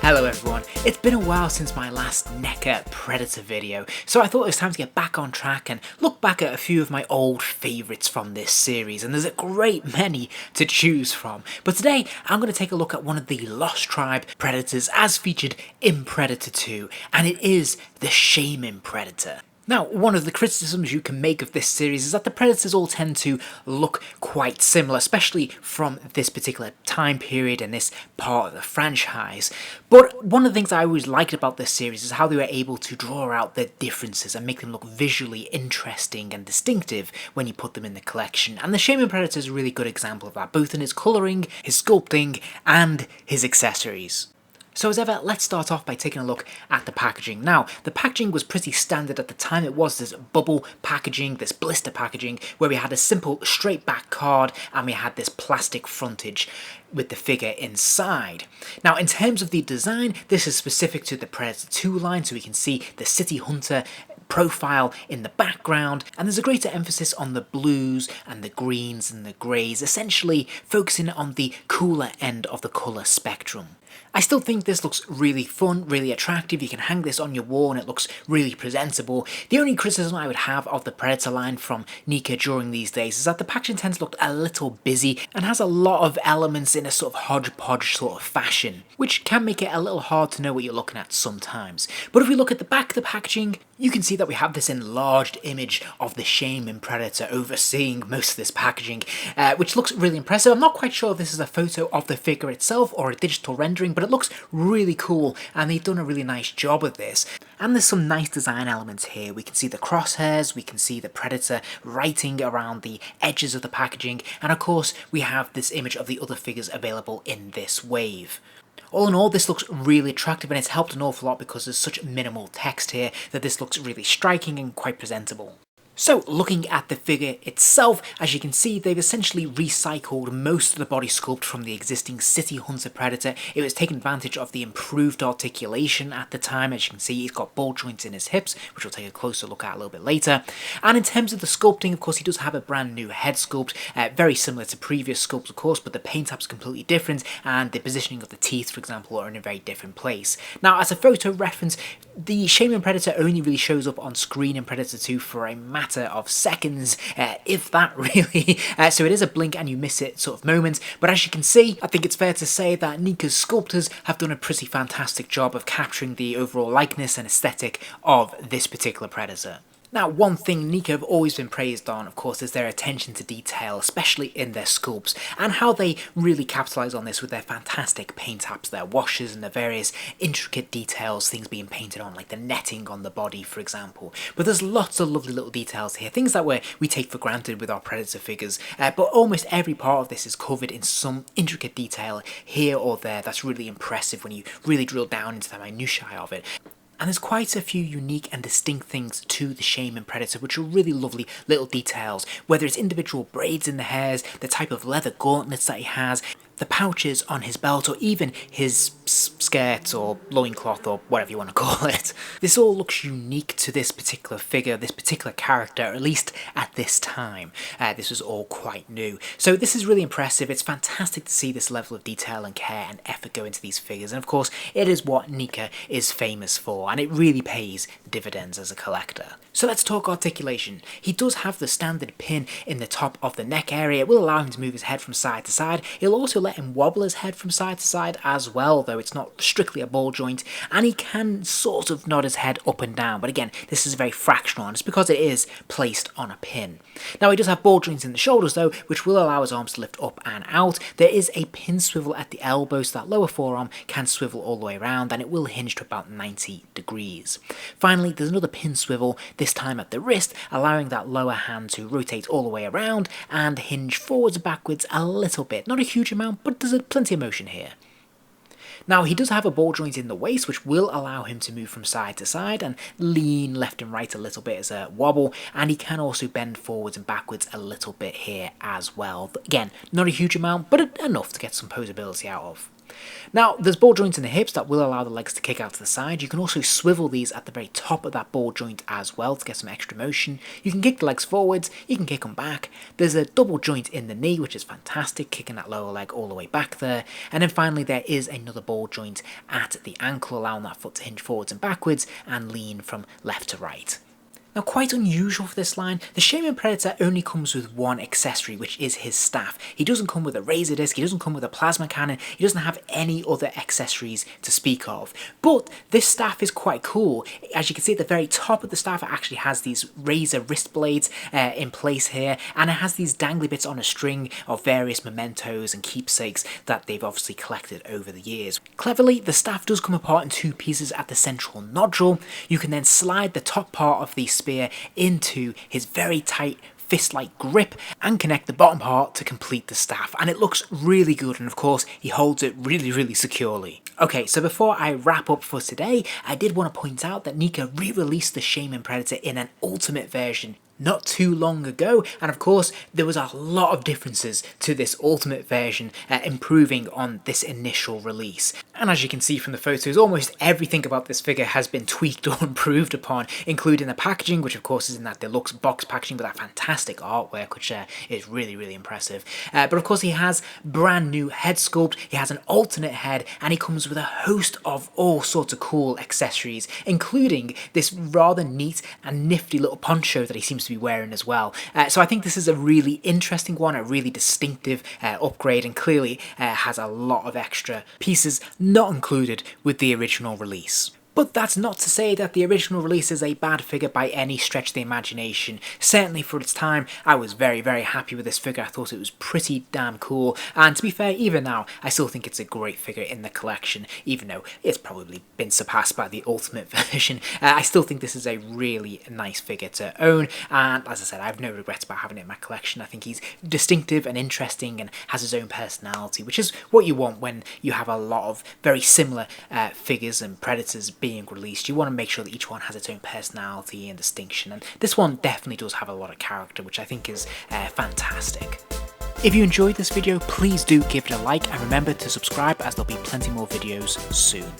Hello everyone, it's been a while since my last NECA Predator video, so I thought it was time to get back on track and look back at a few of my old favourites from this series, and there's a great many to choose from. But today I'm going to take a look at one of the Lost Tribe Predators as featured in Predator 2, and it is the Shaman Predator. Now, one of the criticisms you can make of this series is that the Predators all tend to look quite similar, especially from this particular time period and this part of the franchise. But one of the things I always liked about this series is how they were able to draw out the differences and make them look visually interesting and distinctive when you put them in the collection. And the Shaman Predator is a really good example of that, both in his colouring, his sculpting, and his accessories. So as ever, let's start off by taking a look at the packaging. Now, the packaging was pretty standard at the time. It was this bubble packaging, this blister packaging, where we had a simple straight back card and we had this plastic frontage with the figure inside. Now, in terms of the design, this is specific to the Predator 2 line, so we can see the City Hunter profile in the background, and there's a greater emphasis on the blues and the greens and the greys, essentially focusing on the cooler end of the colour spectrum. I still think this looks really fun, really attractive. You can hang this on your wall and it looks really presentable. The only criticism I would have of the Predator line from NECA during these days is that the packaging tends to look a little busy and has a lot of elements in a sort of hodgepodge sort of fashion, which can make it a little hard to know what you're looking at sometimes. But if we look at the back of the packaging, you can see that we have this enlarged image of the Shaman Predator overseeing most of this packaging, which looks really impressive. I'm not quite sure if this is a photo of the figure itself or a digital rendering, but it looks really cool and they've done a really nice job of this. And there's some nice design elements here. We can see the crosshairs, we can see the Predator writing around the edges of the packaging, and of course we have this image of the other figures available in this wave. All in all, this looks really attractive and it's helped an awful lot because there's such minimal text here that this looks really striking and quite presentable. So, looking at the figure itself, as you can see, they've essentially recycled most of the body sculpt from the existing City Hunter Predator. It was taking advantage of the improved articulation at the time. As you can see, he's got ball joints in his hips, which we'll take a closer look at a little bit later. And in terms of the sculpting, of course, he does have a brand new head sculpt, very similar to previous sculpts, of course, but the paint app's completely different, and the positioning of the teeth, for example, are in a very different place. Now, as a photo reference, the Shaman Predator only really shows up on screen in Predator 2 for a matter of seconds, if that really. So it is a blink and you miss it sort of moment, but as you can see, I think it's fair to say that NECA's sculptors have done a pretty fantastic job of capturing the overall likeness and aesthetic of this particular Predator. Now, one thing NECA have always been praised on, of course, is their attention to detail, especially in their sculpts, and how they really capitalise on this with their fantastic paint apps, their washes and the various intricate details, things being painted on, like the netting on the body, for example. But there's lots of lovely little details here, things that we take for granted with our Predator figures, but almost every part of this is covered in some intricate detail here or there that's really impressive when you really drill down into the minutiae of it. And there's quite a few unique and distinct things to the Shaman Predator, which are really lovely little details, whether it's individual braids in the hairs, the type of leather gauntlets that he has, the pouches on his belt, or even his skirt or loincloth or whatever you want to call it. This all looks unique to this particular figure, this particular character, at least at this time. This was all quite new. So this is really impressive. It's fantastic to see this level of detail and care and effort go into these figures, and of course it is what NECA is famous for, and it really pays dividends as a collector. So let's talk articulation. He does have the standard pin in the top of the neck area. It will allow him to move his head from side to side. It'll also let him wobble his head from side to side as well, though it's not strictly a ball joint, and he can sort of nod his head up and down, but again, this is very fractional, and it's because it is placed on a pin. Now, he does have ball joints in the shoulders though, which will allow his arms to lift up and out. There is a pin swivel at the elbow, so that lower forearm can swivel all the way around, and it will hinge to about 90 degrees. Finally, there's another pin swivel, this time at the wrist, allowing that lower hand to rotate all the way around and hinge forwards and backwards a little bit. Not a huge amount, but there's plenty of motion here. Now, he does have a ball joint in the waist, which will allow him to move from side to side and lean left and right a little bit as a wobble, and he can also bend forwards and backwards a little bit here as well. But again, not a huge amount, but enough to get some posability out of. Now, there's ball joints in the hips that will allow the legs to kick out to the side. You can also swivel these at the very top of that ball joint as well to get some extra motion. You can kick the legs forwards, you can kick them back. There's a double joint in the knee, which is fantastic, kicking that lower leg all the way back there. And then finally, there is another ball joint at the ankle, allowing that foot to hinge forwards and backwards and lean from left to right. Now, quite unusual for this line, the Shaman Predator only comes with one accessory, which is his staff. He doesn't come with a razor disc, he doesn't come with a plasma cannon, he doesn't have any other accessories to speak of. But this staff is quite cool. As you can see at the very top of the staff, it actually has these razor wrist blades in place here, and it has these dangly bits on a string of various mementos and keepsakes that they've obviously collected over the years. Cleverly, the staff does come apart in two pieces at the central nodule. You can then slide the top part of the spear into his very tight fist-like grip and connect the bottom part to complete the staff, and it looks really good, and of course he holds it really securely. Okay, so before I wrap up for today, I did want to point out that NECA re-released the Shaman Predator in an ultimate version not too long ago, and of course there was a lot of differences to this ultimate version, improving on this initial release. And as you can see from the photos, almost everything about this figure has been tweaked or improved upon, including the packaging, which of course is in that deluxe box packaging with that fantastic artwork, which is really impressive. But of course he has brand new head sculpt, he has an alternate head, and he comes with a host of all sorts of cool accessories, including this rather neat and nifty little poncho that he seems to be wearing as well. So I think this is a really interesting one, a really distinctive upgrade, and clearly has a lot of extra pieces not included with the original release. But that's not to say that the original release is a bad figure by any stretch of the imagination. Certainly for its time, I was very happy with this figure. I thought it was pretty damn cool, and to be fair, even now, I still think it's a great figure in the collection, even though it's probably been surpassed by the ultimate version. I still think this is a really nice figure to own, and as I said, I have no regrets about having it in my collection. I think he's distinctive and interesting and has his own personality, which is what you want when you have a lot of very similar figures and predators being released. You want to make sure that each one has its own personality and distinction, and this one definitely does have a lot of character, which I think is fantastic. If you enjoyed this video, please do give it a like, and remember to subscribe as there'll be plenty more videos soon.